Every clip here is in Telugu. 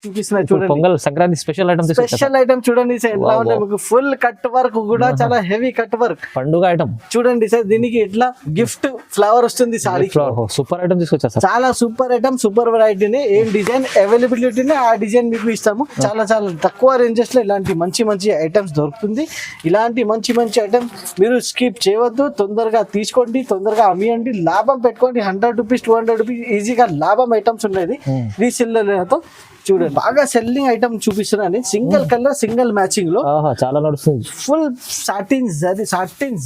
చూపిస్తున్నా చూడండి. Pongal Sankranti special item special item చూడండి సార్ ఎట్లా ఉంటాయి మీకు. ఫుల్ కట్ వర్క్ కూడా చాలా హెవీ కట్ వర్క్ పండుగ ఐటమ్ చూడండి సార్. దీనికి ఎట్లా గిఫ్ట్ ఫ్లవర్ వస్తుంది సారీ. సూపర్ ఐటమ్ తీసుకొచ్చా సార్. చాలా సూపర్ ఐటమ్, సూపర్ వెరైటీని ఏం డిజైన్ అవైలబిలిటీని ఆ డిజైన్ మీకు ఇస్తాము. చాలా చాలా తక్కువ రేంజెస్ లో ఇలాంటి మంచి మంచి ఐటమ్స్ దొరుకుతుంది. ఇలాంటి మంచి మంచి ఐటమ్స్ మీరు స్కిప్ చేయవద్దు. తొందరగా తీసుకోండి, తొందరగా అమ్మియండి, లాభం పెట్టుకోండి. 100 రూపీస్ 200 రూపీస్ ఈజీగా లాభం ఐటమ్స్ ఉండేది రీసెల్లర్తో. చూడండి బాగా సెల్లింగ్ ఐటమ్ చూపిస్తున్నాను. సింగిల్ కలర్ సింగిల్ మ్యాచింగ్ లో చాలా నడుస్తుంది. ఫుల్ సాటిన్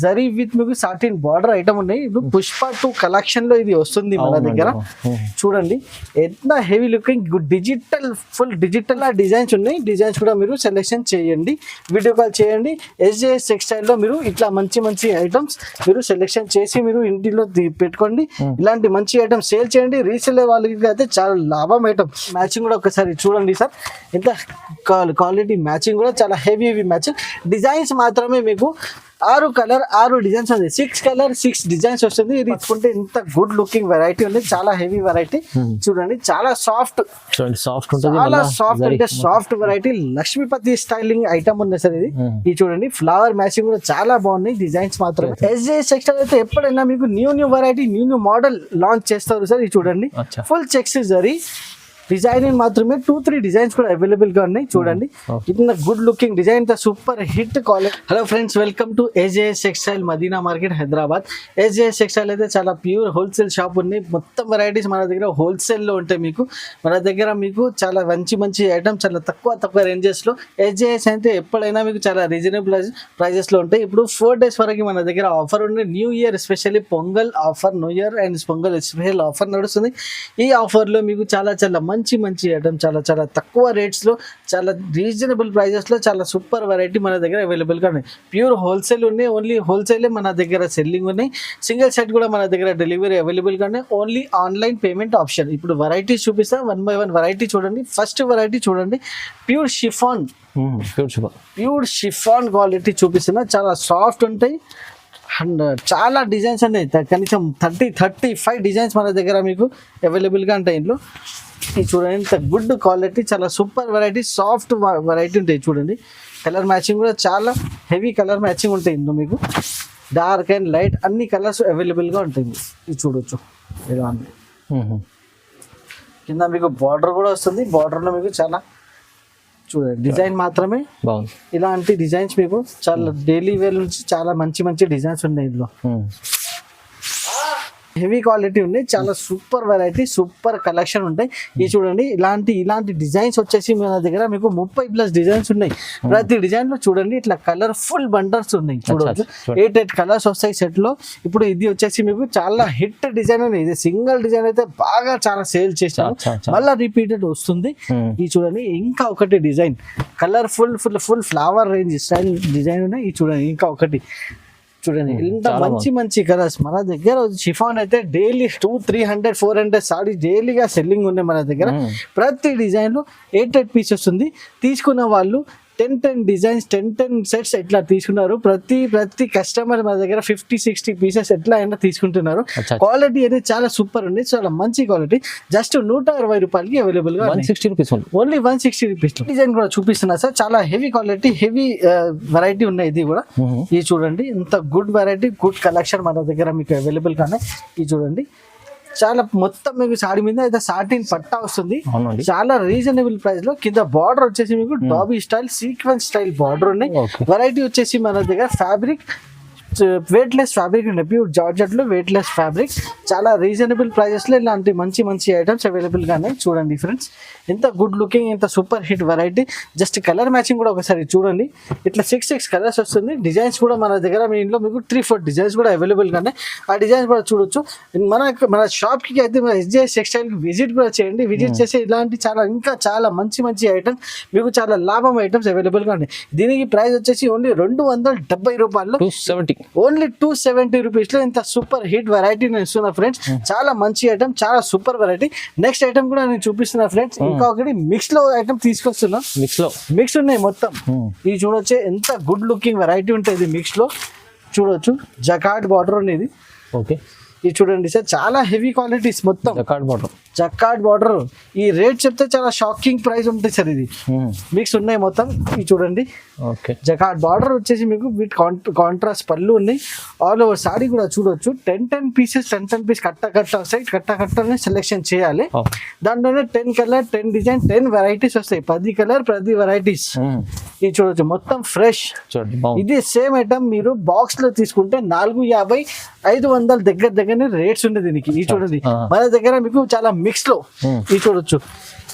జరీ విత్ మీకు సాటిన్ బార్డర్ ఐటమ్ ఉన్నాయి. ఇప్పుడు పుష్ప 2 కలెక్షన్ లో ఇది వస్తుంది మన దగ్గర. చూడండి ఎంత heavy looking digital full digital designs ఉన్నాయి. డిజైన్స్ కూడా మీరు సెలెక్షన్ చేయండి, వీడియో కాల్ చేయండి. SJS టెక్స్టైల్ లో మీరు ఇట్లా మంచి మంచి ఐటమ్స్ మీరు సెలెక్షన్ చేసి మీరు ఇంటిలో పెట్టుకోండి. ఇలాంటి మంచి ఐటమ్స్ సేల్ చేయండి. రీసేల్ వాళ్ళకి అయితే చాలా లాభం ఐటమ్. మ్యాచింగ్ కూడా ఒకసారి చూడండి సార్, ఎంత క్వాలిటీ మ్యాచింగ్ కూడా చాలా హెవీ మ్యాచింగ్. డిజైన్స్ మాత్రమే మీకు 6 కలర్ 6 డిజైన్స్ ఉంది. 6 కలర్ 6 డిజైన్స్ వస్తుంది. ఇది తీసుకుంటే ఇంత గుడ్ లుకింగ్ వెరైటీ ఉంది. చాలా హెవీ వెరైటీ చూడండి. చాలా సాఫ్ట్ చాలా సాఫ్ట్ అంటే soft variety. Lakshmipati styling item ఉంది సార్ ఇది. ఇది చూడండి ఫ్లవర్ మ్యాచింగ్ కూడా చాలా బాగున్నాయి. డిజైన్స్ మాత్రమే. SJS టెక్స్టైల్ అయితే ఎప్పుడైనా మీకు new variety new model launch చేస్తారు సార్. ఇది చూడండి ఫుల్ చెక్స్ జరీ డిజైనింగ్ మాత్రమే 2-3 డిజైన్స్ కూడా అవైలబుల్ గా ఉన్నాయి. చూడండి ఇంత good looking design, super hit quality. Hello friends, welcome to SJS textile Madina market Hyderabad. SJS textile అయితే చాలా ప్యూర్ హోల్సేల్ షాప్ ఉంది. మొత్తం వెరైటీస్ మన దగ్గర హోల్సేల్ లో ఉంటాయి. మీకు మన దగ్గర మీకు చాలా మంచి మంచి ఐటమ్ చాలా తక్కువ రేంజెస్ లో. SJS అయితే ఎప్పుడైనా మీకు చాలా రీజనబుల్ ప్రైజెస్ లో ఉంటాయి. ఇప్పుడు 4 days వరకు మన దగ్గర ఆఫర్ ఉంది. New year especially pongal offer, new year and pongal special offer నడుస్తుంది. ఈ ఆఫర్ లో మీకు చాలా మంచి ఐటమ్ చాలా తక్కువ రేట్స్ లో చాలా రీజనబుల్ ప్రైజెస్ లో చాలా సూపర్ వెరైటీ మన దగ్గర అవైలబుల్ గా ఉన్నాయి. ప్యూర్ హోల్సేల్ ఉన్నాయి. ఓన్లీ హోల్సేల్ మన దగ్గర సెల్లింగ్ ఉన్నాయి. సింగిల్ సెట్ కూడా మన దగ్గర డెలివరీ అవైలబుల్ గా ఉన్నాయి. Only online payment option. ఇప్పుడు వెరైటీస్ చూపిస్తా 1 by 1 వెరైటీ చూడండి. ఫస్ట్ వెరైటీ చూడండి ప్యూర్ షిఫాన్ క్వాలిటీ చూపిస్తున్నా. చాలా సాఫ్ట్ ఉంటాయి. చాలా డిజైన్స్ ఉన్నాయి. కనీసం 35 డిజైన్స్ మన దగ్గర మీకు అవైలబుల్ గా ఉంటాయి. ఇంట్లో చూడండి ఇంత గుడ్ క్వాలిటీ, చాలా సూపర్ వెరైటీ, సాఫ్ట్ వెరైటీ ఉంటాయి. చూడండి కలర్ మ్యాచింగ్ కూడా చాలా హెవీ కలర్ మ్యాచింగ్ ఉంటాయి. ఇందులో మీకు డార్క్ అండ్ లైట్ అన్ని కలర్స్ అవైలబుల్ గా ఉంటాయి. ఇది చూడొచ్చు ఇలా కింద మీకు బార్డర్ కూడా వస్తుంది. బార్డర్ లో మీకు చాలా చూడండి డిజైన్ మాత్రమే బాగుంది. ఇలాంటి డిజైన్స్ మీకు చాలా డైలీ వేర్ నుంచి చాలా మంచి డిజైన్స్ ఉన్నాయి. ఇందులో హెవీ క్వాలిటీ ఉన్నాయి. చాలా సూపర్ వెరైటీ, సూపర్ కలెక్షన్ ఉంటాయి. ఇది చూడండి ఇలాంటి డిజైన్స్ వచ్చేసి మన దగ్గర మీకు 30+ డిజైన్స్ ఉన్నాయి. ప్రతి డిజైన్ లో చూడండి ఇట్లా కలర్ఫుల్ బండర్స్ ఉన్నాయి. చూడవచ్చు 8 కలర్స్ వస్తాయి సెట్ లో. ఇప్పుడు ఇది వచ్చేసి మీకు చాలా హిట్ డిజైన్ ఉంది. ఇది సింగిల్ డిజైన్ అయితే బాగా చాలా సేల్ చేస్తాను, మళ్ళీ రిపీటెడ్ వస్తుంది. ఇది చూడండి ఇంకా ఒకటి design colourful full flower range style design ఉన్నాయి. ఇది చూడండి ఇంకా ఒకటి చూడండి ఇంత మంచి కలర్స్ మన దగ్గర. షిఫాన్ అయితే డైలీ 200-300-400 సారీ డైలీగా సెల్లింగ్ ఉన్నాయి మన దగ్గర. ప్రతి డిజైన్ లో 8 పీసెస్ ఉంది. తీసుకున్న వాళ్ళు 10 డిజైన్స్ 10 సెట్స్ ఎట్లా తీసుకున్నారు. ప్రతి కస్టమర్ మన దగ్గర 50-60 పీసెస్ ఎట్లా అయినా తీసుకుంటున్నారు. క్వాలిటీ అయితే చాలా సూపర్ ఉంది, చాలా మంచి క్వాలిటీ. జస్ట్ 160 రూపాయలకి అవైలబుల్ గా 160 రూపీస్ ఓన్లీ 160 రూపీస్. డిజైన్ కూడా చూపిస్తున్నా సార్. చాలా హెవీ క్వాలిటీ, హెవీ వెరైటీ ఉన్నాయి. ఇది కూడా ఇది చూడండి ఇంత గుడ్ వెరైటీ, గుడ్ కలెక్షన్ మన దగ్గర మీకు అవైలబుల్ గానే. ఇది చూడండి చాలా మొత్తం మీకు సారీ మీద అయితే సాటిన్ పట్టా వస్తుంది. చాలా రీజనబుల్ ప్రైస్ లో. కింద బార్డర్ వచ్చేసి మీకు dobby style sequence style border ఉన్నాయి. వెరైటీ వచ్చేసి మన దగ్గర ఫ్యాబ్రిక్ వెయిట్ లెస్ ఫ్యాబ్రిక్ ఉన్నాయి. ప్యూర్ జార్జెట్ లో వెయిట్ లెస్ ఫ్యాబ్రిక్. చాలా రీజనబుల్ ప్రైజెస్ లో ఇలాంటి మంచి ఐటమ్స్ అవైలబుల్ గా ఉన్నాయి. చూడండి ఫ్రెండ్స్ ఎంత గుడ్ లుకింగ్, ఎంత super hit variety. Just colour matching కూడా ఒకసారి చూడండి. ఇట్లా 6 కలర్స్ వస్తుంది. డిజైన్స్ కూడా మన దగ్గర మీ ఇంట్లో మీకు 3-4 డిజైన్స్ కూడా అవైలబుల్ గా ఉన్నాయి. ఆ డిజైన్స్ కూడా చూడొచ్చు. మన షాప్ కి అయితే SJS టెక్స్టైల్ కి విజిట్ కూడా చేయండి. విజిట్ చేసి ఇలాంటి ఇంకా చాలా మంచి ఐటమ్స్ మీకు చాలా లాభం ఐటమ్స్ అవైలబుల్ గా ఉన్నాయి. దీనికి ప్రైస్ వచ్చేసి ఓన్లీ 270 రూపాయలు, ఓన్లీ 270 రూపీస్ లో ఇంత సూపర్ హిట్ వెరైటీ నేను ఇస్తున్నా ఫ్రెండ్స్. చాలా మంచి ఐటమ్, చాలా సూపర్ వెరైటీ. నెక్స్ట్ ఐటమ్ కూడా నేను చూపిస్తున్నా ఫ్రెండ్స్. ఇంకా ఒకటి మిక్స్ లో ఐటమ్ తీసుకొస్తున్నా. మిక్స్ ఉన్నాయి మొత్తం. ఇది చూడొచ్చు ఎంత గుడ్ లుకింగ్ వెరైటీ ఉంటుంది. మిక్స్ లో చూడొచ్చు జకార్డ్ బార్డర్ ఉండేది. ఓకే ఇది చూడండి సార్, చాలా హెవీ క్వాలిటీస్ మొత్తం జకార్డ్ బార్డర్. Jacquard border. ఈ రేట్ చెప్తే చాలా షాకింగ్ ప్రైస్ ఉంటుంది సార్. ఇది మిక్స్ ఉన్నాయి మొత్తం. ఇది చూడండి, ఓకే. జకార్డ్ బార్డర్ వచ్చేసి మీకు విత్ కాంట్రాస్ట్ పళ్ళు ఉన్నాయి. ఆల్ ఓవర్ సారీ కూడా చూడొచ్చు. 10 పీసెస్ 10 పీస్ కట్ట వస్తాయి. కట్టనే సెలెక్షన్ చేయాలి. దాంట్లోనే 10 కలర్ 10 డిజైన్ 10 వెరైటీస్ వస్తాయి. 10 కలర్ 10 వెరైటీస్. ఇది చూడొచ్చు, మొత్తం ఫ్రెష్. ఇది సేమ్ ఐటమ్ మీరు బాక్స్ లో తీసుకుంటే 450 500 దగ్గరనే రేట్స్ ఉంది దీనికి. ఇది చూడండి, మన దగ్గర మీకు చాలా మిక్స్ లో. ఇది చూడొచ్చు.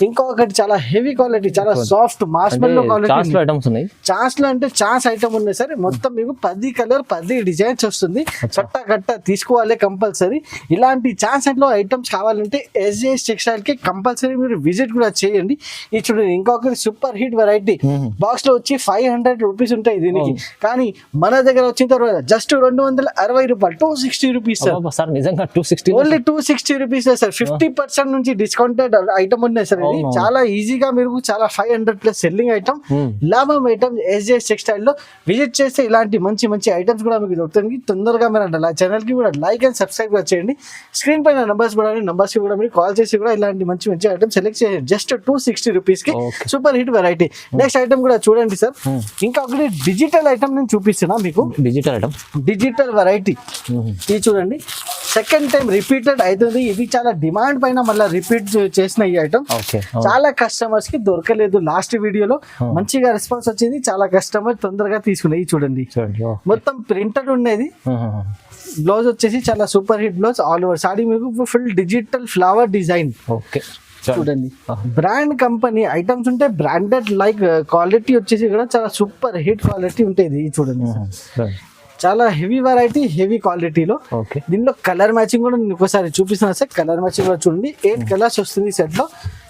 ఇంకొకటి చాలా హెవీ క్వాలిటీ, చాలా సాఫ్ట్ మార్ష్మెల్లో క్వాలిటీ. ఛాన్స్ లో అంటే ఛాన్స్ ఐటమ్ ఉన్నాయి సార్. మొత్తం మీకు 10 కలర్ 10 డిజైన్స్ వస్తుంది. కట్ట తీసుకోవాలి కంపల్సరీ. ఇలాంటి ఛాన్స్ లో ఐటమ్స్ కావాలంటే SJS టెక్స్టైల్ కి కంపల్సరీ మీరు విజిట్ కూడా చేయండి. ఇది చూడండి, ఇంకొకటి సూపర్ హిట్ వెరైటీ. బాక్స్ లో వచ్చి 500 రూపీస్ ఉంటాయి దీనికి, కానీ మన దగ్గర వచ్చిన తర్వాత జస్ట్ 260 రూపాయలు, 260 రూపీస్ సార్. నిజంగా 260, ఓన్లీ 260 రూపీస్ సార్. 50% నుంచి డిస్కౌంటెడ్ ఐటమ్ ఉన్నాయి సార్. చాలా ఈజీగా మీరు చాలా 500+ సెల్లింగ్ ఐటమ్, లాభం ఐటమ్. SJS టెక్స్టైల్ లో విజిట్ చేస్తే ఇలాంటి మంచి ఐటమ్స్ కూడా మీకు దొరుకుతుంది. తొందరగా మీరు ఛానల్ కి కూడా లైక్ అండ్ సబ్స్క్రైబ్ కూడా చేయండి. స్క్రీన్ పైన నంబర్స్ కి కూడా మీరు కాల్ చేసి కూడా ఇలాంటి మంచి ఐటమ్ సెలెక్ట్ చేయండి. జస్ట్ 260 రూపీస్ కి super hit variety. Next item కూడా చూడండి సార్. ఇంకా ఒకటి డిజిటల్ ఐటమ్ నేను చూపిస్తున్నా మీకు. Digital variety. ఇది చూడండి, సెకండ్ టైం రిపీటెడ్ అవుతుంది. ఇది చాలా డిమాండ్ పైన మళ్ళీ రిపీట్ చేసిన ఈ ఐటమ్. చాలా కస్టమర్స్ కి దొరకలేదు. లాస్ట్ వీడియోలో మంచిగా రెస్పాన్స్ వచ్చింది. చాలా కస్టమర్ తొందరగా తీసుకున్నాయి. చూడండి, మొత్తం ప్రింటెడ్ ఉండేది. బ్లౌజ్ వచ్చేసి చాలా super hit blouse. All over saree మీకు ఫుల్ డిజిటల్ ఫ్లవర్ డిజైన్. చూడండి, బ్రాండ్ కంపెనీ ఐటమ్స్ ఉంటే బ్రాండెడ్ లైక్ క్వాలిటీ వచ్చేసి కూడా చాలా సూపర్ హిట్ క్వాలిటీ ఉంటుంది. చూడండి, చాలా హెవీ వెరైటీ, హెవీ క్వాలిటీలో. దీనిలో కలర్ మ్యాచింగ్ కూడా నేను ఒకసారి చూపిస్తున్నా సార్. కలర్ మ్యాచింగ్ కూడా చూడండి, 8 కలర్స్ వస్తుంది సెట్ లో.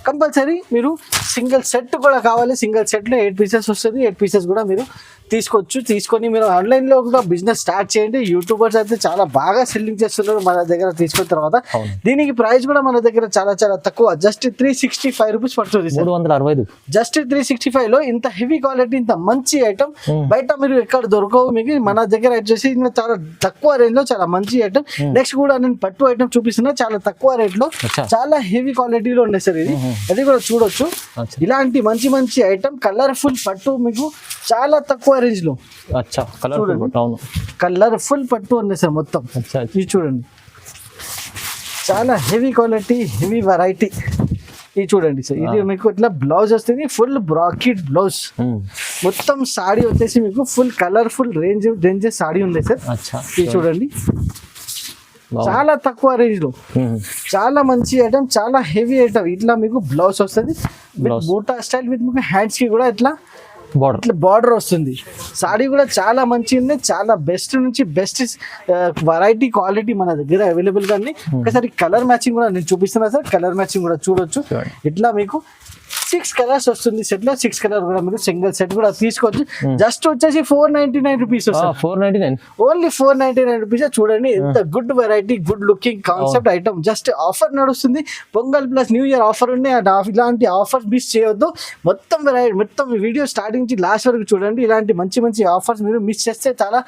కంపల్సరీ మీరు సింగిల్ సెట్ కూడా కావాలి. సింగిల్ సెట్ లో 8 పీసెస్ వస్తుంది. 8 పీసెస్ కూడా మీరు తీసుకోవచ్చు. తీసుకొని మీరు ఆన్లైన్ లో కూడా బిజినెస్ స్టార్ట్ చేయండి. యూట్యూబర్స్ అయితే చాలా బాగా సెల్లింగ్ చేస్తున్నారు మన దగ్గర తీసుకున్న తర్వాత. దీనికి ప్రైస్ కూడా మన దగ్గర చాలా తక్కువ, జస్ట్ 365 రూపీస్ పడుతుంది. 365, జస్ట్ 365 లో ఇంత హెవీ క్వాలిటీ, ఇంత మంచి ఐటమ్ బయట మీరు ఎక్కడ దొరకవు. మీకు మన దగ్గర వచ్చేసి చాలా తక్కువ రేంజ్ లో చాలా మంచి ఐటమ్. నెక్స్ట్ కూడా నేను పట్టు ఐటమ్ చూపిస్తున్నా, చాలా తక్కువ రేట్ లో చాలా హెవీ క్వాలిటీలో ఉన్నాయి సార్. ఇది అది కూడా చూడొచ్చు. ఇలాంటి మంచి ఐటమ్ కలర్ఫుల్ పట్టు మీకు చాలా తక్కువ రేంజ్ లో. కలర్ఫుల్ పట్టు ఉంది సార్ మొత్తం. ఇది చూడండి, చాలా హెవీ క్వాలిటీ, హెవీ వెరైటీ. ఇది చూడండి సార్, ఇది మీకు ఇట్లా బ్లౌజ్ వస్తుంది. Full bracket blouse. మొత్తం సాడీ వచ్చేసి మీకు ఫుల్ కలర్ఫుల్ రేంజెస్ సాడీ ఉంది సార్. ఇది చూడండి, చాలా తక్కువ రేంజ్ లో చాలా మంచి ఐటమ్, చాలా హెవీ ఐటమ్. ఇట్లా మీకు బ్లౌజ్ వస్తుంది, బూటా స్టైల్ విత్ మీకు హ్యాండ్స్ కి కూడా ఇట్లా బార్డర్ వస్తుంది. సాడీ కూడా చాలా మంచి ఉంది. చాలా బెస్ట్ నుంచి బెస్ట్ వెరైటీ క్వాలిటీ మన దగ్గర అవైలబుల్ గా ఉంది. ఒకసారి కలర్ మ్యాచింగ్ కూడా నేను చూపిస్తున్నా సార్. కలర్ మ్యాచింగ్ కూడా చూడొచ్చు. ఇట్లా మీకు 6 కలర్స్ వస్తుంది సెట్ లో. 6 కలర్ కూడా మీరు సింగిల్ సెట్ కూడా తీసుకోవచ్చు. జస్ట్ వచ్చేసి 499 రూపీస్. 499, only 499 rupees. చూడండి ఎంత good variety, good looking concept item. Just offer నడుస్తుంది, Pongal plus new year offer ఉంది. ఇలాంటి ఆఫర్స్ మిస్ చేయొద్దు. మొత్తం వీడియో స్టార్టింగ్ నుంచి లాస్ట్ వరకు చూడండి. ఇలాంటి మంచి ఆఫర్స్ మీరు మిస్ చేస్తే చాలా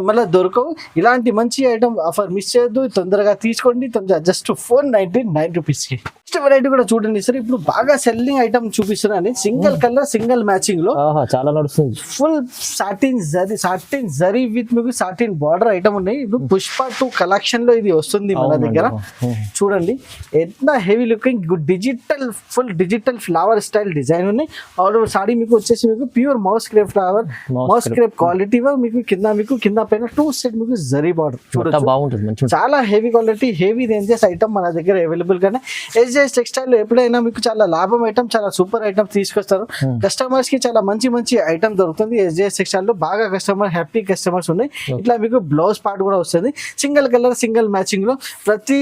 మళ్ళీ దొరకవు. ఇలాంటి మంచి ఐటమ్ ఆఫర్ మిస్ చేయొద్దు, తొందరగా తీసుకోండి. జస్ట్ 499 రూపీస్కి. నెక్స్ట్ వెరైటీ కూడా చూడండి సార్. ఇప్పుడు బాగా సెల్లింగ్ ఐటమ్ చూపిస్తున్నాను. సింగిల్ కలర్ సింగిల్ మ్యాచింగ్ లో చాలా నడుస్తుంది. ఫుల్ సాటిన్ జరీ విత్ మీకు సాటిన్ బార్డర్ ఐటమ్ ఉన్నాయి. ఇప్పుడు పుష్ప 2 కలెక్షన్ లో ఇది వస్తుంది మన దగ్గర. చూడండి ఎంత heavy looking, digital full digital flower style design ఉన్నాయి. ఆల్ ఓవర్ సాడీ మీకు వచ్చేసి మీకు pure moss crepe flower, moss crepe quality. మీకు కింద పైన 2 సెట్ మీకు జరీ బార్డర్ చూడొచ్చు. బాగుంటుంది, చాలా heavy quality, heavy ranges item మన దగ్గర అవైలబుల్ గానే. SJS టెక్స్టైల్ లో ఎప్పుడైనా మీకు చాలా లాభం ఐటమ్, చాలా సూపర్ ఐటమ్ తీసుకొస్తారు. కస్టమర్స్ కి చాలా మంచి ఐటమ్ దొరుకుతుంది. SJS టెక్స్టైల్ లో బాగా హ్యాపీ కస్టమర్స్ ఉన్నాయి. ఇట్లా మీకు బ్లౌజ్ పార్ట్ కూడా వస్తుంది. సింగిల్ కలర్ సింగిల్ మ్యాచింగ్ లో ప్రతి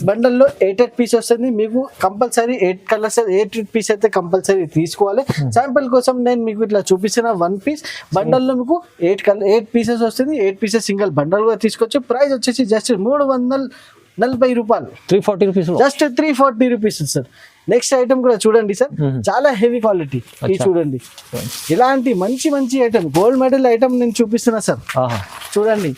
బండల్లో 8 పీస్ వస్తుంది. మీకు కంపల్సరీ 8 కలర్స్ 8 పీస్ అయితే కంపల్సరీ తీసుకోవాలి. శాంపిల్ కోసం నేను మీకు ఇట్లా చూపిస్తున్న 1 పీస్ బండల్లో మీకు 8 పీసెస్ వస్తుంది. 8 పీసెస్ సింగిల్ బండల్ కూడా తీసుకోవచ్చు. ప్రైస్ వచ్చేసి జస్ట్ 340 రూపాయలు, 340 rupees, just 340 rupees sir. Next item కూడా చూడండి సార్, చాలా హెవీ క్వాలిటీ. ఇది చూడండి, ఇలాంటి మంచి ఐటమ్ గోల్డ్ మెడల్ ఐటమ్ నేను చూపిస్తున్నా సార్. చూడండి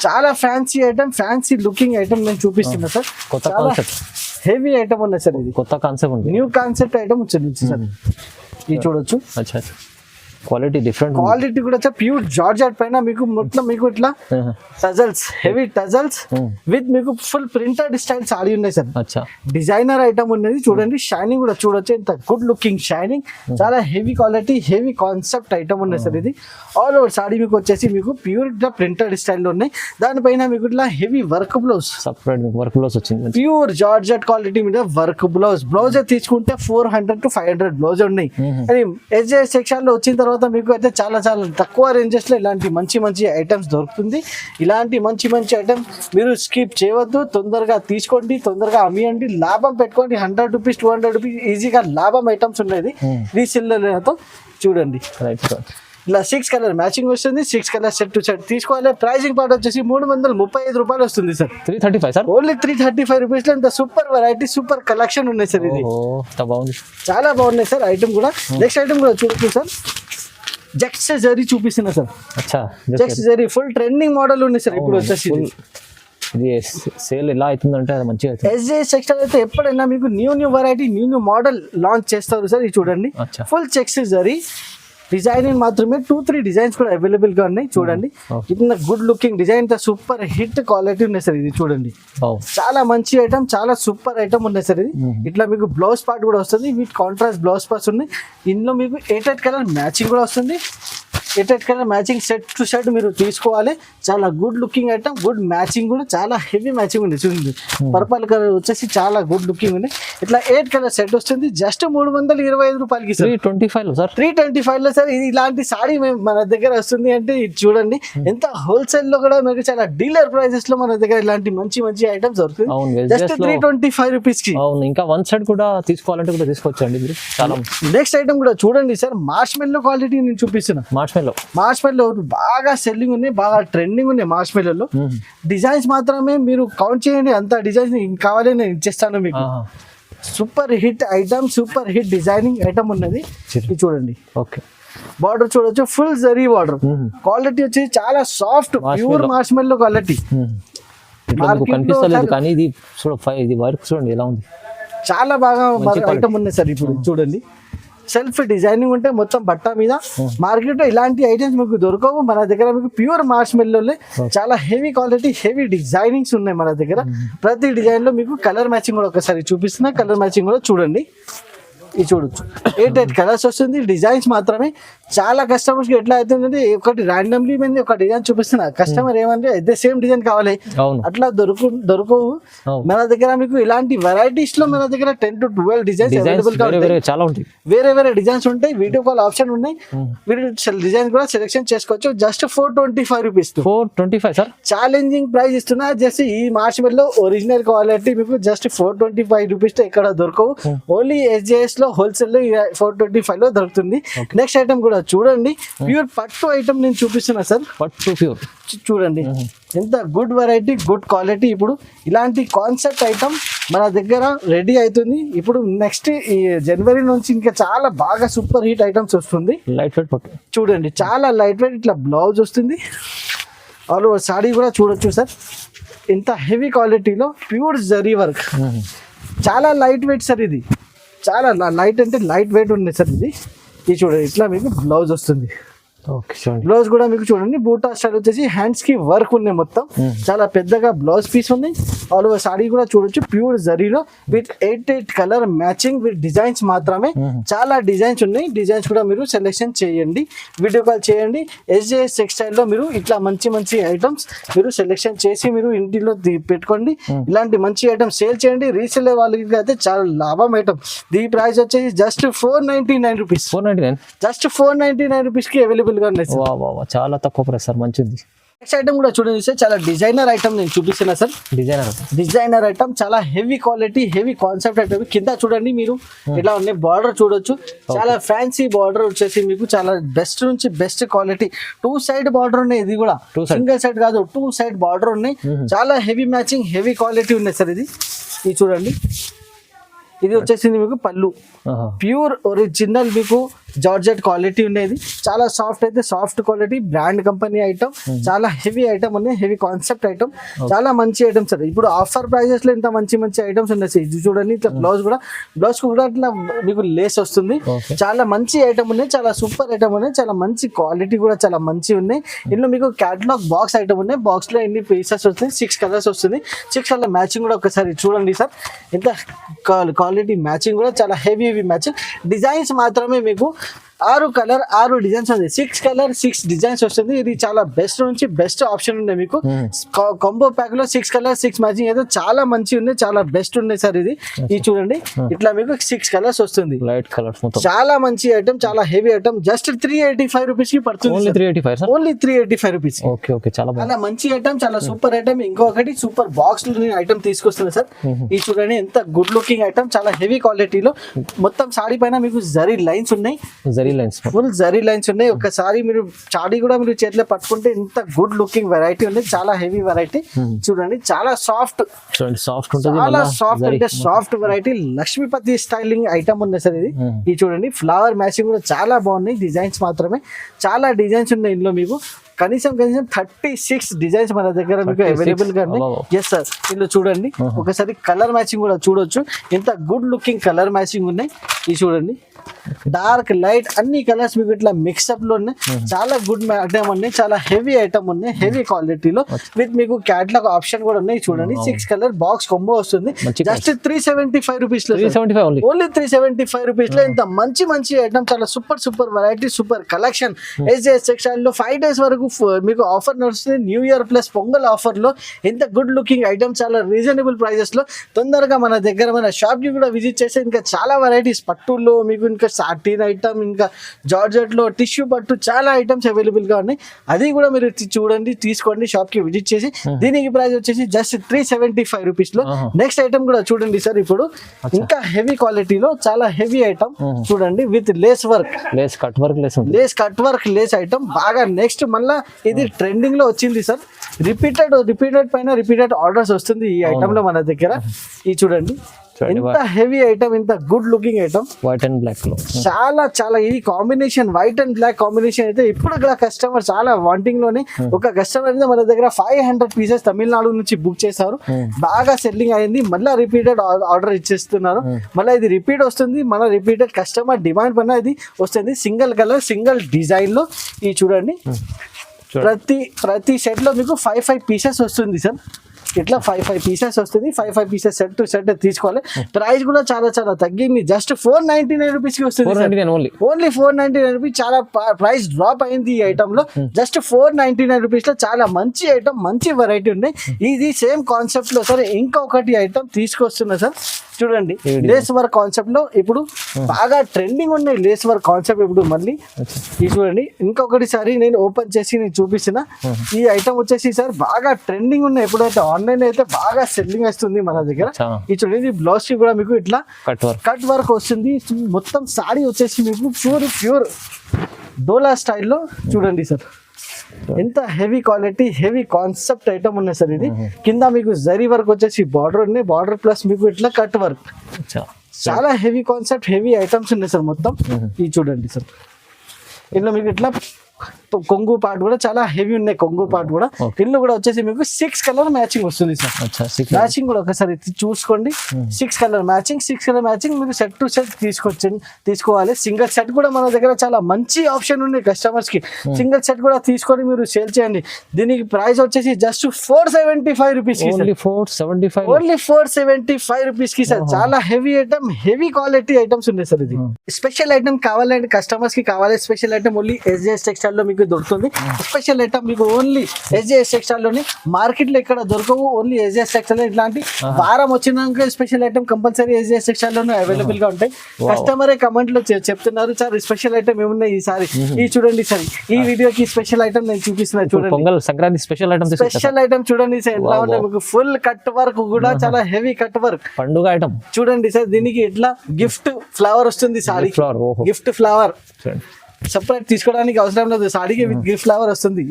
చాలా fancy item, fancy looking item నేను చూపిస్తున్నా సార్. కొత్త చాలా కాన్సెప్ట్, హెవీ ఐటమ్ ఉన్నాయి సార్. ఇది కొత్త కాన్సెప్ట్ ఉంది, న్యూ కాన్సెప్ట్ ఐటమ్ వచ్చింది సార్. ఇది చూడొచ్చు, అచ్చా క్వాలిటీ డిఫరెంట్, క్వాలిటీ కూడా ప్యూర్ జార్జెట్ పైన మీకు మొత్తం మీకు ఇట్లా టజల్స్, హెవీ టజల్స్ విత్ మీకు ఫుల్ ప్రింటెడ్ స్టైల్ సారీ ఉన్నాయి సార్. అచ్చా డిజైనర్ ఐటమ్ ఉన్నది చూడండి. షైనింగ్ కూడా చూడొచ్చు, ఇంత గుడ్ లుకింగ్ షైనింగ్, చాలా heavy quality heavy concept item ఉన్నాయి సార్. ఇది ఆల్ ఓవర్ సారీ మీకు వచ్చేసి మీకు ప్యూర్ ఇట్లా ప్రింటెడ్ స్టైల్లో ఉన్నాయి. దానిపైన మీకు ఇట్లా హెవీ వర్క్ బ్లౌజ్, సపరేట్ మీకు వర్క్ బ్లౌజ్ వచ్చింది, ప్యూర్ జార్జెట్ క్వాలిటీ మీద వర్క్ బ్లౌజ్. బ్లౌజ్ తీసుకుంటే 400 to 500 బ్లౌజ్ ఉన్నాయి. అది ఎస్జే సెక్షన్ లో వచ్చిన తర్వాత మీకు అయితే చాలా చాలా తక్కువ రేంజెస్ లో ఇలాంటి మంచి మంచి ఐటమ్స్ దొరుకుతుంది. ఇలాంటి మంచి మంచి ఐటమ్స్ మీరు స్కిప్ చేయవద్దు, తొందరగా తీసుకోండి, తొందరగా అమ్మియండి, లాభం పెట్టుకోండి. 100 రూపీస్ 200 రూపీస్ ఈజీగా లాభం ఐటమ్స్ ఉన్నాయి రీసెల్లర్తో. చూడండి ఇలా 6 కలర్ మ్యాచింగ్ వస్తుంది, 6 కలర్ సెట్ టు సెట్ తీసుకోవాలి. ప్రైసింగ్ పార్ట్ వచ్చేసి 335 రూపాయలు వస్తుంది సార్. 335 సార్, ఓన్లీ 335 రూపీస్ లో ఇంత సూపర్ వెరైటీ సూపర్ కలెక్షన్ ఉన్నాయి సార్. ఇది బాగుంది, చాలా బాగున్నాయి సార్ ఐటమ్ కూడా. నెక్స్ట్ ఐటమ్ కూడా చూడొచ్చు సార్, జెక్స్ జరీ చూపిస్తున్నా సార్. అచ్చా జెక్స్ జరీ ఫుల్ ట్రెండింగ్ మోడల్ ఉంది సార్ ఇప్పుడు వచ్చేసి. ఇది సేల్ ఎలా అవుతుందంటే అది మంచిగా అవుతుంది. ఎస్జే సెక్షన్ అయితే ఎప్పుడైనా మీకు new variety new model launch చేస్తారు సార్. ఇది చూడండి, ఫుల్ చెక్స్ జరీ డిజైనింగ్ మాత్రమే 2-3 డిజైన్స్ కూడా అవైలబుల్ గా ఉన్నాయి. చూడండి ఇంత good looking design, super hit quality ఉన్నాయి సార్. ఇది చూడండి చాలా మంచి ఐటమ్, చాలా సూపర్ ఐటమ్ ఉన్నాయి సార్. ఇది ఇట్లా మీకు బ్లౌజ్ పార్ట్ కూడా వస్తుంది, విత్ కాంట్రాస్ట్ బ్లౌజ్ పార్ట్స్ ఉన్నాయి. ఇందులో మీకు 8 కలర్ మ్యాచింగ్ కూడా వస్తుంది. 8 colour matching set to set మీరు తీసుకోవాలి. చాలా good looking item, good matching కూడా, చాలా హెవీ మ్యాచింగ్ ఉంది. చూడండి పర్పల్ కలర్ వచ్చేసి చాలా గుడ్ లుకింగ్ ఉంది. ఇట్లా 8 కలర్ సెట్ వస్తుంది జస్ట్ 325 రూపాయలకి సార్. 325 సార్, 325 లో సార్. ఇది ఇలాంటి సారీ మన దగ్గర వస్తుంది అంటే ఇది చూడండి ఎంత హోల్సేల్ లో కూడా మీకు చాలా డీలర్ ప్రైసెస్ లో మన దగ్గర ఇలాంటి మంచి మంచి ఐటమ్స్ దొరుకుతుంది జస్ట్ 325 రూపీస్ కి. అవును, ఇంకా వన్ సైడ్ కూడా తీసుకోవాలంటే కూడా తీసుకోవచ్చండి మీరు. చాలా నెక్స్ట్ ఐటమ్ కూడా చూడండి సార్, మార్ష్ మెల్లో క్వాలిటీ నేను చూపిస్తున్నా. మార్ష్ మెల్లో బాగా సెల్లింగ్ ఉన్నాయి, బాగా ట్రెండింగ్ ఉన్నాయి. మార్ష్ మెల్లో డిజైన్స్ మాత్రమే మీరు కౌంట్ చేయండి, అంత డిజైన్స్ కావాలి నేను ఇచ్చేస్తాను మీకు. Super hit item, super hit designing item ఉన్నది. ఇది చూడండి, ఓకే బార్డర్ చూడొచ్చు, ఫుల్ జరీ బార్డర్. క్వాలిటీ వచ్చి చాలా సాఫ్ట్ ప్యూర్ మార్ష్ మెల్లో క్వాలిటీ. కనిపిస్తలేదు కానీ ఇది ఇది వర్క్ చూడండి ఎలా ఉంది, చాలా బాగా ఐటమ్ ఉన్నాయి సార్. ఇప్పుడు చూడండి సెల్ఫ్ డిజైనింగ్ ఉంటే మొత్తం బట్ట మీద. మార్కెట్ లో ఇలాంటి ఐటమ్స్ మీకు దొరకవు, మన దగ్గర మీకు ప్యూర్ మార్ష్ మెల్లోనే చాలా హెవీ క్వాలిటీ హెవీ డిజైనింగ్స్ ఉన్నాయి మన దగ్గర. ప్రతి డిజైన్ లో మీకు కలర్ మ్యాచింగ్ కూడా ఒకసారి చూపిస్తున్నా, కలర్ మ్యాచింగ్ కూడా చూడండి. ఇది చూడొచ్చు 8 కలర్స్ వస్తుంది, డిజైన్స్ మాత్రమే. చాలా కస్టమర్స్ కి ఎట్లా అవుతుందంటే ఒకటి ర్యాండమ్లీ మీద ఒక డిజైన్ చూపిస్తున్నా, కస్టమర్ ఏమంటే అదే సేమ్ డిజైన్ కావాలి, అట్లా దొరకవు మన దగ్గర. మీకు ఇలాంటి వెరైటీస్ లో మన దగ్గర 10 to 12 డిజైన్స్ అవైలబుల్ గా ఉంటాయి. వేరే వేరే డిజైన్స్ ఉంటాయి, వీడియో కాల్ ఆప్షన్ ఉన్నాయి, మీరు డిజైన్ కూడా సెలెక్షన్ చేసుకోవచ్చు. Just 425 rupees. 425 sir, challenging price ఇస్తున్నా. జస్ట్ ఈ మార్చ్ లో ఒరిజినల్ క్వాలిటీ మీకు జస్ట్ 425 రూపీస్ తో ఎక్కడ దొరకవు. ఓన్లీ ఎస్జేఎస్ లో హోల్సేల్ లో 425 లో దొరుకుతుంది. నెక్స్ట్ ఐటమ్ కూడా చూడండి, ప్యూర్ పట్టు ఐటమ్ నేను చూపిస్తున్నా సార్. పట్టు ప్యూర్ చూడండి ఎంత గుడ్ వెరైటీ, గుడ్ క్వాలిటీ. ఇప్పుడు ఇలాంటి కాన్సెప్ట్ ఐటమ్ మన దగ్గర రెడీ అవుతుంది. ఇప్పుడు నెక్స్ట్ ఈ జనవరి నుంచి ఇంకా చాలా బాగా సూపర్ హిట్ ఐటమ్స్ వస్తుంది. లైట్ వెయిట్ పట్టు చూడండి, చాలా లైట్ వెయిట్ ఇట్లా బ్లౌజ్ వస్తుంది. ఆల్ ఓవర్ సాడీ కూడా చూడొచ్చు సార్, ఇంత హెవీ క్వాలిటీలో ప్యూర్ జరీ వర్క్. చాలా లైట్ వెయిట్ సార్, ఇది చాలా లైట్ అంటే లైట్ వెయిట్ ఉంది సార్. ఇది చూడండి, ఇట్లా మీకు బ్లౌజ్ వస్తుంది. బ్లౌజ్ కూడా మీకు చూడండి బూటా స్టైల్ వచ్చేసి హ్యాండ్స్ కి వర్క్ ఉన్నాయి మొత్తం. చాలా పెద్దగా బ్లౌజ్ పీస్ ఉంది. ఆల్ ఓవర్ సాడీ కూడా చూడొచ్చు ప్యూర్ జరీలో with 8 colour matching with designs మాత్రమే. చాలా డిజైన్స్ ఉన్నాయి, డిజైన్స్ కూడా మీరు సెలెక్షన్ చేయండి, వీడియో కాల్ చేయండి. ఎస్జేఎస్ టెక్స్టైల్ లో మీరు ఇట్లా మంచి మంచి ఐటమ్స్ మీరు సెలెక్షన్ చేసి మీరు ఇంటిలో పెట్టుకోండి. ఇలాంటి మంచి ఐటమ్స్ సేల్ చేయండి. రీసేల్ వాళ్ళకి అయితే చాలా లాభం ఐటమ్. దీని ప్రైస్ వచ్చేసి జస్ట్ 499 రూపీస్. జస్ట్ 499 రూపీస్ కి అవైలబుల్ గా ఉన్నాయి. చాలా తక్కువ ప్రైస్ సార్, మంచిది. నెక్స్ట్ ఐటమ్ కూడా చూడండి సార్, చాలా డిజైనర్ ఐటమ్ నేను చూపిస్తున్నా సార్. డిజైనర్ ఐటమ్ చాలా heavy quality heavy concept item. కింద చూడండి మీరు ఇలా ఉన్నాయి, బార్డర్ చూడొచ్చు, చాలా ఫ్యాన్సీ బార్డర్ వచ్చేసి మీకు చాలా బెస్ట్ నుంచి బెస్ట్ క్వాలిటీ. 2 సైడ్ బార్డర్ ఉన్నాయి, ఇది కూడా సింగిల్ సైడ్ కాదు, 2 సైడ్ బార్డర్ ఉన్నాయి. చాలా హెవీ మ్యాచింగ్ హెవీ క్వాలిటీ ఉన్నాయి సార్. ఇది చూడండి, ఇది వచ్చేసింది మీకు పళ్ళు, ప్యూర్ ఒరిజినల్ మీకు జార్జెట్ క్వాలిటీ ఉండేది, చాలా సాఫ్ట్ అయితే soft quality brand company item, చాలా హెవీ ఐటమ్ ఉన్నాయి, హెవీ కాన్సెప్ట్ ఐటమ్, చాలా మంచి ఐటమ్స్ సార్. ఇప్పుడు ఆఫర్ ప్రైజెస్ లో ఇంత మంచి మంచి ఐటమ్స్ ఉన్నాయి సార్. ఇది చూడండి, ఇట్లా బ్లౌజ్ కూడా ఇట్లా మీకు లేస్ వస్తుంది, చాలా మంచి ఐటమ్ ఉన్నాయి, చాలా సూపర్ ఐటమ్ ఉన్నాయి, చాలా మంచి క్వాలిటీ కూడా చాలా మంచి ఉన్నాయి. ఇందులో మీకు క్యాటలాగ్ బాక్స్ ఐటమ్ ఉన్నాయి, బాక్స్ లో ఎన్ని పీసెస్ వస్తాయి, 6 కలర్స్ వస్తుంది, 6 కలర్ మ్యాచింగ్ కూడా ఒకసారి చూడండి సార్. ఇంత క్వాలిటీ మ్యాచింగ్ కూడా చాలా హెవీ మ్యాచింగ్. డిజైన్స్ మాత్రమే మీకు 6 కలర్ 6 డిజైన్స్ ఉంది, 6 కలర్ 6 డిజైన్స్ వస్తుంది. ఇది చాలా బెస్ట్ నుంచి బెస్ట్ ఆప్షన్ ఉంది మీకు. కాంబో ప్యాక్ లో 6 కలర్ 6 మ్యాచింగ్ అయితే చాలా మంచి ఉన్నాయి, చాలా బెస్ట్ ఉన్నాయి సార్. ఇది చూడండి, ఇట్లా మీకు 6 కలర్స్ వస్తుంది, లైట్ కలర్స్, చాలా మంచి ఐటమ్, చాలా హెవీ ఐటమ్. జస్ట్ 385 రూపీస్ కి పడుతుంది, ఓన్లీ 385 రూపీస్. చాలా మంచి ఐటమ్, చాలా సూపర్ ఐటమ్. ఇంకొకటి సూపర్ బాక్స్ లో ఐటమ్ తీసుకొస్తుంది సార్. ఇది చూడండి, ఎంత గుడ్ లుకింగ్ ఐటమ్, చాలా హెవీ క్వాలిటీలో. మొత్తం సాడీ పైన మీకు జరీ లైన్స్ ఉన్నాయి, ఫుల్ జరీ లైన్స్ ఉన్నాయి. ఒకసారి మీరు చాడీ కూడా మీరు చేతిలో పట్టుకుంటే ఇంత గుడ్ లుకింగ్ వెరైటీ ఉంది, చాలా హెవీ వెరైటీ. చూడండి, చాలా సాఫ్ట్, చాలా సాఫ్ట్ అంటే soft variety. Lakshmipati styling item ఉంది సార్ ఇది చూడండి. ఫ్లవర్ మ్యాచింగ్ కూడా చాలా బాగున్నాయి, డిజైన్స్ మాత్రమే చాలా డిజైన్స్ ఉన్నాయి ఇందులో. మీకు కనీసం 36 డిజైన్స్ మన దగ్గర మీకు అవైలబుల్ గా ఉన్నాయి. ఎస్ సార్, ఇందులో చూడండి, ఒకసారి కలర్ మ్యాచింగ్ కూడా చూడొచ్చు, ఎంత గుడ్ లుకింగ్ కలర్ మ్యాచింగ్ ఉన్నాయి. ఇది చూడండి, డార్క్ లైట్ అన్ని కలర్స్ మీకు ఇట్లా మిక్స్అప్ లో ఉన్నాయి, చాలా గుడ్ ఐటమ్ ఉన్నాయి, చాలా హెవీ ఐటమ్ ఉన్నాయి, హెవీ క్వాలిటీలో విత్ మీకు క్యాటలాగ్ ఆప్షన్ కూడా ఉన్నాయి. చూడండి, 6 కలర్ బాక్స్ కొంబో వస్తుంది, జస్ట్ 375 రూపీస్ లో, ఓన్లీ 375 రూపీస్ లో ఇంత మంచి మంచి ఐటమ్, చాలా super super variety, super collection. SJS textile లో 5 days వరకు మీకు ఆఫర్ నడుస్తుంది, new year plus pongal offer లో. ఎంత గుడ్ లుకింగ్ ఐటమ్, చాలా రీజనబుల్ ప్రైజెస్ లో. తొందరగా మన దగ్గర మన షాప్ కి కూడా విజిట్ చేసి ఇంకా చాలా వెరైటీస్ పట్టుల్లో మీకు ఇంకా సాటిన్ ఐటమ్, ఇంకా జార్జెట్ లో టిష్యూ పట్టు చాలా ఐటమ్స్ అవైలబుల్ గా ఉన్నాయి. అది కూడా మీరు చూడండి, తీసుకోండి, షాప్ కి విజిట్ చేసి. దీనికి ప్రైస్ వచ్చేసి జస్ట్ 375 రూపీస్ లో. నెక్స్ట్ ఐటమ్ కూడా చూడండి సార్, ఇప్పుడు ఇంకా హెవీ క్వాలిటీలో చాలా హెవీ ఐటమ్ చూడండి, with lace work, lace cut work lace item బాగా. నెక్స్ట్ మళ్ళా ఇది ట్రెండింగ్ లో వచ్చింది సార్, రిపీటెడ్ పైన రిపీటెడ్ ఆర్డర్స్ వస్తుంది ఈ ఐటమ్ లో మన దగ్గర. ఇది చూడండి, ఇంత హెవీ ఐటమ్, ఇంత good looking item, white and black లో చాలా ఇది combination, white and black combination అయితే ఇప్పుడు కూడా కస్టమర్ చాలా వాంటింగ్ లోనే. ఒక కస్టమర్ అయితే మన దగ్గర 500 పీసెస్ తమిళనాడు నుంచి బుక్ చేశారు, బాగా సెల్లింగ్ అయింది, మళ్ళీ రిపీటెడ్ ఆర్డర్ ఇచ్చేస్తున్నారు, మళ్ళీ ఇది రిపీట్ వస్తుంది, మన రిపీటెడ్ కస్టమర్ డిమాండ్ పైన ఇది వస్తుంది. సింగిల్ కలర్ సింగిల్ డిజైన్ లో. ఇది చూడండి, ప్రతి సెట్ లో మీకు 5 పీసెస్ వస్తుంది సార్. ఇట్లా 5 పీసెస్ వస్తుంది, 5 పీసెస్ సెట్ టు సెట్ తీసుకోవాలి. ప్రైస్ కూడా చాలా చాలా తగ్గింది, జస్ట్ 499 రూపీస్ కి వస్తుంది, ఓన్లీ 499 రూపీస్. చాలా ప్రైస్ డ్రాప్ అయింది ఈ ఐటమ్ లో, జస్ట్ 499 రూపీస్ లో చాలా మంచి ఐటమ్, మంచి వెరైటీ ఉన్నాయి. ఇది సేమ్ కాన్సెప్ట్ లో సార్ ఇంకొకటి ఐటమ్ తీసుకొస్తున్నా సార్. చూడండి, లేస్ వర్క్ కాన్సెప్ట్ లో ఇప్పుడు బాగా ట్రెండింగ్ ఉన్నాయి లేస్ వర్క్ కాన్సెప్ట్. ఇప్పుడు మళ్ళీ ఇది చూడండి, ఇంకొకటి సారి నేను ఓపెన్ చేసి నేను చూపిస్తున్నా. ఈ ఐటమ్ వచ్చేసి సార్ బాగా ట్రెండింగ్ ఉన్నాయి, ఎప్పుడైతే ఆన్లైన్ అయితే బాగా సెల్లింగ్ వస్తుంది మన దగ్గర. ఇది చూడండి, బ్లౌజ్ కి కూడా మీకు ఇట్లా కట్ వర్క్ వస్తుంది. మొత్తం సారీ వచ్చేసి మీకు ప్యూర్ డోలా స్టైల్లో చూడండి సార్, ఎంత heavy quality heavy concept item ఉన్నాయి సార్. ఇది కింద మీకు జరీ వర్క్ వచ్చేసి బార్డర్ ఉన్నాయి, బార్డర్ ప్లస్ మీకు ఇట్లా కట్ వర్క్, చాలా హెవీ కాన్సెప్ట్ హెవీ ఐటమ్స్ ఉన్నాయి సార్ మొత్తం. ఇది చూడండి సార్, ఇందులో మీకు ఇట్లా కొంగు పార్ట్ కూడా చాలా హెవీ ఉన్నాయి, కొంగు పార్ట్ కూడా. ఇందులో కూడా వచ్చేసి మీకు 6 కలర్ మ్యాచింగ్ వస్తుంది సార్. మ్యాచింగ్ కూడా ఒకసారి చూసుకోండి, 6 కలర్ మ్యాచింగ్ మీరు సెట్ టు సెట్ తీసుకోవాలి. సింగిల్ సెట్ కూడా మన దగ్గర చాలా మంచి ఆప్షన్ ఉంది కస్టమర్స్ కి, సింగిల్ సెట్ కూడా తీసుకొని మీరు సేల్ చేయండి. దీనికి ప్రైస్ వచ్చేసి జస్ట్ 475 రూపీస్ కి, ఓన్లీ 475 రూపీస్ కి సార్. చాలా heavy item, heavy quality items ఉన్నాయి సార్. ఇది స్పెషల్ ఐటమ్ కావాలంటే కస్టమర్స్ కి కావాలి, special item only SJS textile లో మీకు దొరుకుతుంది. స్పెషల్ ఐటమ్ మీకు ఓన్లీ SJS టెక్స్టైల్ లోని, మార్కెట్ లో ఎక్కడ దొరకవు, ఓన్లీ SJS టెక్స్టైల్. ఇట్లాంటి వారం వచ్చినాక special item compulsory SJS textile లోనే అవైలబుల్ గా ఉంటాయి. కస్టమరే కమెంట్ లో చెప్తున్నారు, సార్ స్పెషల్ ఐటమ్ ఏమున్నాయి ఈసారి. ఈ చూడండి సార్, ఈ వీడియోకి స్పెషల్ ఐటమ్ నేను చూపిస్తున్నా చూడండి, పొంగల్ సంక్రాంతి స్పెషల్ ఐటమ్ చూడండి సార్ ఎలా ఉన్నాయి. మీకు ఫుల్ కట్ వర్క్ కూడా చాలా హెవీ కట్ వర్క్ పండుగ ఐటమ్ చూడండి సార్. దీనికి ఇట్లా గిఫ్ట్ ఫ్లవర్ వస్తుంది సారీ, గిఫ్ట్ ఫ్లవర్ సెపరేట్ తీసుకోవడానికి అవసరం లేదు, సాడీకి విత్ గిఫ్ట్ ఫ్లవర్ వస్తుంది.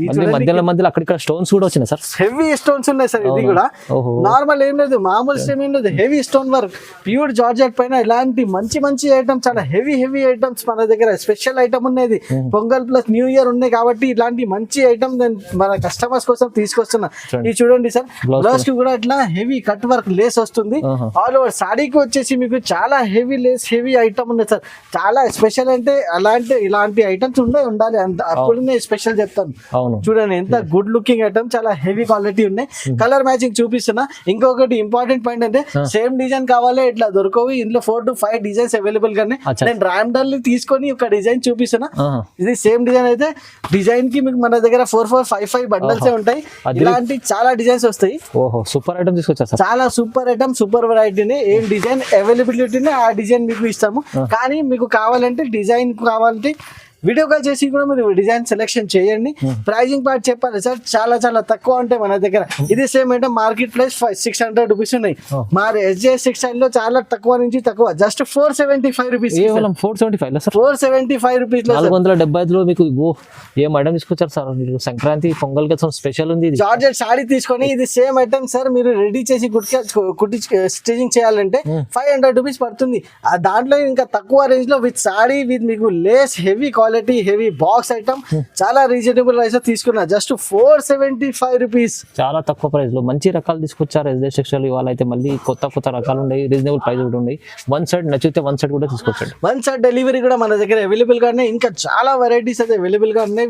మధ్యలో అక్కడ స్టోన్స్ కూడా వచ్చినాయి సార్, హెవీ స్టోన్స్ ఉన్నాయి సార్. ఇది కూడా నార్మల్ ఏం లేదు, మామూలు స్టోన్ ఏం లేదు, heavy stone work pure georgette పైన ఇలాంటి మంచి మంచి ఐటమ్స్, చాలా హెవీ ఐటమ్స్ మన దగ్గర స్పెషల్ ఐటమ్ ఉన్నది. పొంగల్ ప్లస్ న్యూ ఇయర్ ఉన్నాయి కాబట్టి ఇలాంటి మంచి ఐటమ్ మన కస్టమర్స్ కోసం తీసుకొస్తున్నా. ఇది చూడండి సార్, బ్లౌజ్ కి కూడా ఇట్లా హెవీ కట్ వర్క్ లేస్ వస్తుంది. ఆల్ ఓవర్ సాడీకి వచ్చేసి మీకు చాలా హెవీ లేస్ హెవీ ఐటమ్ ఉంది సార్. చాలా స్పెషల్ అంటే ఇలాంటి ఐటమ్స్ ఉండాలి అంత, అప్పుడు నేను స్పెషల్ చెప్తాను. చూడండి ఎంత గుడ్ లుకింగ్ ఐటమ్, చాలా హెవీ క్వాలిటీ ఉన్నాయి. కలర్ మ్యాచింగ్ చూపిస్తున్నా. ఇంకొకటి ఇంపార్టెంట్ పాయింట్ అంటే సేమ్ డిజైన్ కావాలి ఇట్లా దొరకవు, ఇందులో 4 to 5 డిజైన్స్ అవైలబుల్ గానే. నేను ర్యాండమ్లీ తీసుకొని ఒక డిజైన్ చూపిస్తున్నా. ఇది సేమ్ డిజైన్ అయితే డిజైన్ కి మీకు మన దగ్గర 4, 4, 5, 5 బండల్స్ ఉంటాయి. ఇలాంటి చాలా డిజైన్స్ వస్తాయి. సూపర్ ఐటమ్ తీసుకొచ్చా, చాలా సూపర్ ఐటమ్, సూపర్ వెరైటీని. ఏం డిజైన్ అవైలబిలిటీని ఆ డిజైన్ మీకు ఇస్తాము. కానీ మీకు కావాలంటే డిజైన్ కావాలంటే వీడియో కాల్ చేసి కూడా మీరు డిజైన్ సెలెక్షన్ చేయండి. ప్రైజింగ్ పార్ట్ చెప్పాలి సార్, చాలా చాలా తక్కువ ఉంటాయి మన దగ్గర. ఇది సేమ్ అంటే మార్కెట్ ప్రైస్ 600 రూపీస్ ఉన్నాయి. మా SJS టెక్స్టైల్ లో చాలా తక్కువ నుంచి తక్కువ, జస్ట్ 475 రూపీస్. 475 రూపీస్. 475 లో మీకు ఏం ఐటమ్ తీసుకొచ్చారు సార్ మీరు? సంక్రాంతి పొంగల్ కి స్పెషల్ ఉంది. జార్జెట్ సాడీ తీసుకొని ఇది సేమ్ ఐటమ్ సార్, మీరు రెడీ చేసి కుట్టి స్టిచింగ్ చేయాలంటే 500 రూపీస్ పడుతుంది. దాంట్లో ఇంకా తక్కువ రేంజ్ లో విత్ సాడీ విత్ మీకు lace heavy quality heavy box item చాలా రీజనబుల్ ప్రైస్ తీసుకున్నా, జస్ట్ 475 రూపీస్. చాలా తక్కువ ప్రైస్ లో మంచి రకాలు తీసుకొచ్చారు SJS టెక్స్టైల్. ఇవాళ అయితే మళ్ళీ కొత్త రకాలు ఉన్నాయి, రీజనబుల్ ప్రైస్ కూడా ఉన్నాయి. వన్ సైడ్ నచ్చితే వన్ సైడ్ కూడా తీసుకొచ్చాడు. వన్ సైడ్ డెలివరీ కూడా మన దగ్గర అవైలబుల్ గా ఉన్నాయి. ఇంకా చాలా వెరైటీస్ అయితే అవైలబుల్ గా ఉన్నాయి.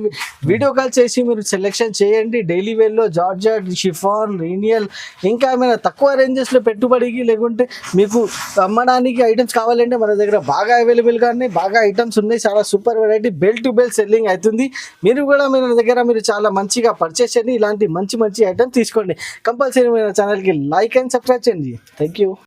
వీడియో కాల్ చేసి మీరు సెలెక్షన్ చేయండి. డైలీ వేర్ లో జార్జెట్, షిఫాన్, రీనియల్, ఇంకా ఏమైనా తక్కువ రేంజెస్ లో పెట్టుబడికి లేకుంటే మీకు అమ్మడానికి ఐటమ్స్ కావాలంటే మన దగ్గర బాగా అవైలబుల్ గా ఉన్నాయి. బాగా ఐటమ్స్ ఉన్నాయి, చాలా super variety. Bell to bell selling అవుతుంది. మీరు కూడా మీ దగ్గర మీరు చాలా మంచిగా పర్చేస్ చేయండి. ఇలాంటి మంచి ఐటమ్ తీసుకోండి. కంపల్సరీ మన ఛానల్కి లైక్ అండ్ సబ్స్క్రైబ్ చేయండి. Thank you.